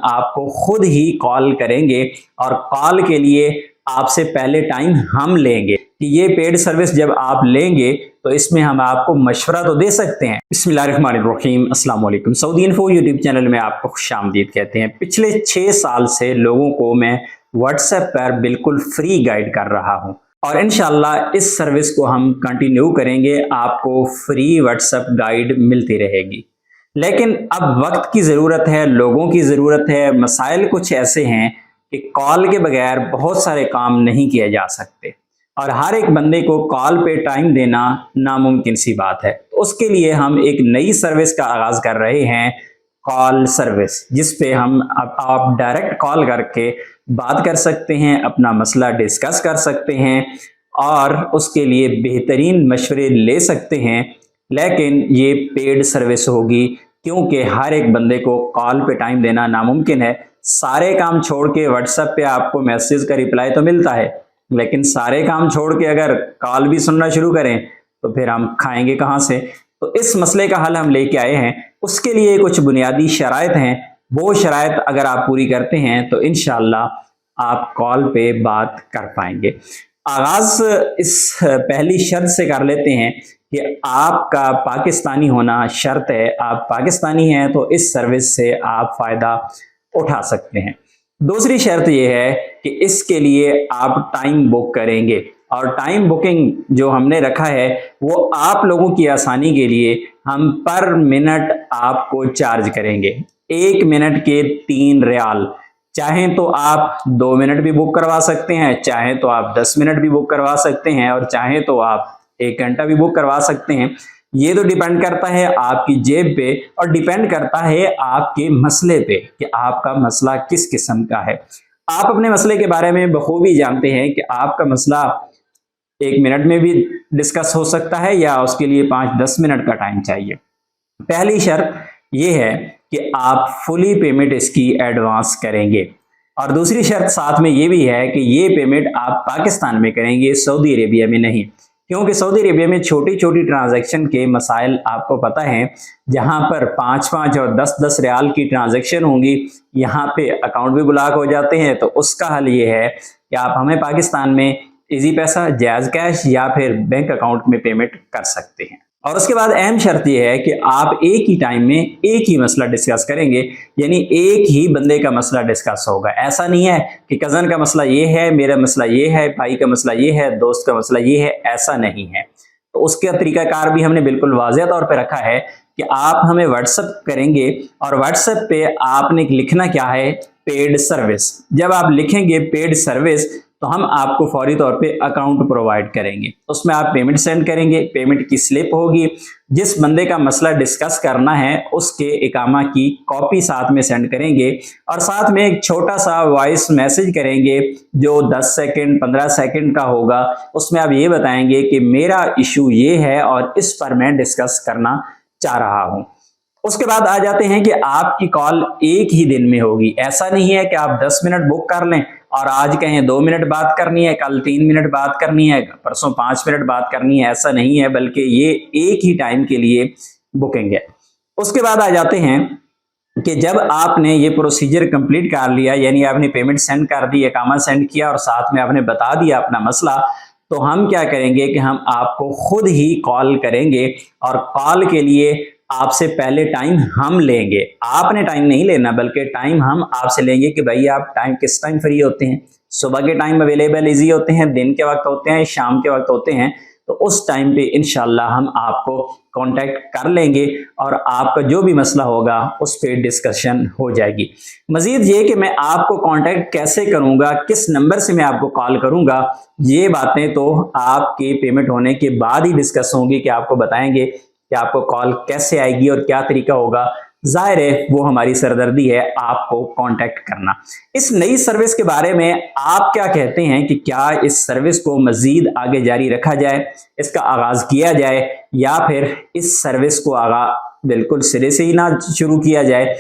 آپ کو खुद ही कॉल करेंगे और कॉल के लिए आपसे पहले टाइम हम लेंगे कि ये पेड सर्विस जब आप लेंगे तो इसमें हम आपको मशवरा तो दे सकते हैं। बिस्मिल्लाहिर्रहमानिर्रहीम, अस्सलाम वालेकुम। सऊदी इन्फो यूट्यूब चैनल में आपको खुशामदीद कहते हैं। पिछले 6 साल से लोगों को मैं व्हाट्सएप पर बिल्कुल फ्री गाइड कर रहा हूँ और इंशाल्लाह इस सर्विस को हम कंटिन्यू करेंगे। आपको फ्री व्हाट्सएप गाइड मिलती रहेगी, लेकिन अब वक्त की ज़रूरत है, लोगों की ज़रूरत है। मसाइल कुछ ऐसे हैं कि कॉल के बगैर बहुत सारे काम नहीं किए जा सकते और हर एक बंदे को कॉल पे टाइम देना नामुमकिन सी बात है। तो उसके लिए हम एक नई सर्विस का आगाज़ कर रहे हैं, कॉल सर्विस, जिस पे हम आप डायरेक्ट कॉल करके बात कर सकते हैं, अपना मसला डिस्कस कर सकते हैं और उसके लिए बेहतरीन मशवरे ले सकते हैं। लेकिन ये पेड सर्विस होगी क्योंकि हर एक बंदे को कॉल पे टाइम देना नामुमकिन है। सारे काम छोड़ के व्हाट्सएप पे आपको मैसेज का रिप्लाई तो मिलता है, लेकिन सारे काम छोड़ के अगर कॉल भी सुनना शुरू करें तो फिर हम खाएंगे कहाँ से। तो इस मसले का हल हम लेके आए हैं। उसके लिए कुछ बुनियादी शराइत हैं, वो शराइत अगर आप पूरी करते हैं तो इंशाअल्लाह आप कॉल पे बात कर पाएंगे। आगाज़ इस पहली शर्त से कर लेते हैं कि आपका पाकिस्तानी होना शर्त है। आप पाकिस्तानी हैं तो इस सर्विस से आप फ़ायदा उठा सकते हैं। दूसरी शर्त यह है कि इसके लिए आप टाइम बुक करेंगे और टाइम बुकिंग जो हमने रखा है वो आप लोगों की आसानी के लिए हम पर मिनट आपको चार्ज करेंगे। 1 मिनट के 3 रियाल। चाहें तो आप 2 मिनट भी बुक करवा सकते हैं, चाहें तो आप 10 मिनट भी बुक करवा सकते हैं और चाहें तो आप 1 घंटा भी बुक करवा सकते हैं। ये तो डिपेंड करता है आपकी जेब पे और डिपेंड करता है आपके मसले पे कि आपका मसला किस किस्म का है। आप अपने मसले के बारे में बखूबी जानते हैं कि आपका मसला 1 मिनट में भी डिस्कस हो सकता है या उसके लिए 5-10 मिनट का टाइम चाहिए। पहली शर्त ये है कि आप फुली पेमेंट इसकी एडवांस करेंगे और दूसरी शर्त साथ में ये भी है कि ये पेमेंट आप पाकिस्तान में करेंगे, सऊदी अरेबिया में नहीं, क्योंकि सऊदी अरेबिया में छोटी छोटी ट्रांजैक्शन के मसाइल आपको पता है। जहां पर 5-5 और 10-10 रियाल की ट्रांजैक्शन होंगी, यहाँ पे अकाउंट भी ब्लॉक हो जाते हैं। तो उसका हल ये है कि आप हमें पाकिस्तान में इजी पैसा, जायज़ कैश या फिर बैंक अकाउंट में पेमेंट कर सकते हैं। और उसके बाद अहम शर्त यह है कि आप एक ही टाइम में एक ही मसला डिस्कस करेंगे, यानी एक ही बंदे का मसला डिस्कस होगा। ऐसा नहीं है कि कज़न का मसला ये है, मेरा मसला ये है, भाई का मसला ये है, दोस्त का मसला ये है, ऐसा नहीं है। तो उसका तरीकाकार भी हमने बिल्कुल वाज़ेह तौर पे रखा है कि आप हमें व्हाट्सएप करेंगे और व्हाट्सएप पे आपने लिखना क्या है, पेड सर्विस। जब आप लिखेंगे पेड सर्विस तो हम आपको फौरी तौर पे अकाउंट प्रोवाइड करेंगे, उसमें आप पेमेंट सेंड करेंगे। पेमेंट की स्लिप होगी, जिस बंदे का मसला डिस्कस करना है उसके इकामा की कॉपी साथ में सेंड करेंगे और साथ में एक छोटा सा वॉइस मैसेज करेंगे जो 10 सेकंड 15 सेकंड का होगा। उसमें आप ये बताएंगे कि मेरा इशू ये है और इस पर मैं डिस्कस करना चाह रहा हूँ। उसके बाद आ जाते हैं कि आपकी कॉल एक ही दिन में होगी। ऐसा नहीं है कि आप 10 मिनट बुक कर लें और आज कहें 2 मिनट बात करनी है, कल 3 मिनट बात करनी है, परसों 5 मिनट बात करनी है। ऐसा नहीं है, बल्कि ये एक ही टाइम के लिए बुकिंग है। उसके बाद आ जाते हैं कि जब आपने ये प्रोसीजर कंप्लीट कर लिया, यानी आपने पेमेंट सेंड कर दी, इकामा सेंड किया और साथ में आपने बता दिया अपना मसला, तो हम क्या करेंगे कि हम आपको खुद ही कॉल करेंगे और कॉल के लिए आपसे पहले टाइम हम लेंगे। आपने टाइम नहीं लेना, बल्कि टाइम हम आपसे लेंगे कि भाई आप किस टाइम फ्री होते हैं। सुबह के टाइम अवेलेबल इजी होते हैं, दिन के वक्त होते हैं, शाम के वक्त होते हैं। तो उस टाइम पे इंशाल्लाह हम आपको कांटेक्ट कर लेंगे और आपका जो भी मसला होगा उस पर डिस्कशन हो जाएगी। मजीद ये कि मैं आपको कांटेक्ट कैसे करूंगा, किस नंबर से मैं आपको कॉल करूंगा, ये बातें तो आपके पेमेंट होने के बाद ही डिस्कस होंगी कि आपको बताएंगे कि आपको कॉल कैसे आएगी और क्या तरीका होगा। जाहिर है वो हमारी सरदर्दी है आपको कांटेक्ट करना। इस नई सर्विस के बारे में आप क्या कहते हैं कि क्या इस सर्विस को मजीद आगे जारी रखा जाए, इसका आगाज किया जाए, या फिर इस सर्विस को बिल्कुल सिरे से ही ना शुरू किया जाए?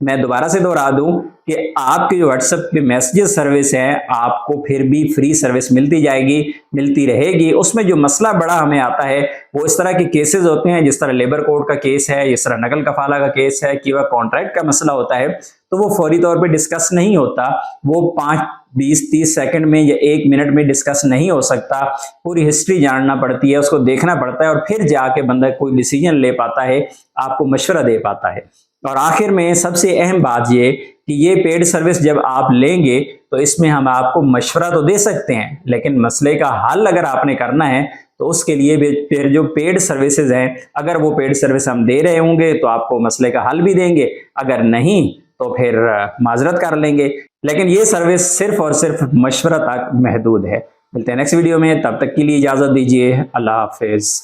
मैं दोबारा से दोहरा दूं कि आपके जो व्हाट्सएप पे मैसेजेस सर्विस है आपको फिर भी फ्री सर्विस मिलती जाएगी, मिलती रहेगी। उसमें जो मसला बड़ा हमें आता है वो इस तरह के केसेस होते हैं, जिस तरह लेबर कोड का केस है, इस तरह नकल कफाला का केस है कि वह कॉन्ट्रैक्ट का मसला होता है, तो वो फौरी तौर पे डिस्कस नहीं होता, वो 5, 20, 30 सेकंड में या 1 मिनट में डिस्कस नहीं हो सकता। पूरी हिस्ट्री जानना पड़ती है, उसको देखना पड़ता है और फिर जाके बंदा कोई डिसीजन ले पाता है, आपको मशवरा दे पाता है। और आखिर में सबसे अहम बात ये कि ये पेड सर्विस जब आप लेंगे तो इसमें हम आपको मशवरा तो दे सकते हैं, लेकिन मसले का हल अगर आपने करना है तो उसके लिए भी फिर जो पेड सर्विसेज हैं, अगर वो पेड सर्विस हम दे रहे होंगे तो आपको मसले का हल भी देंगे, अगर नहीं तो फिर माजरत कर लेंगे। लेकिन ये सर्विस सिर्फ और सिर्फ मशवरा तक महदूद है। मिलते हैं नेक्स्ट वीडियो में, तब तक के लिए इजाजत दीजिए। अल्लाह हाफिज।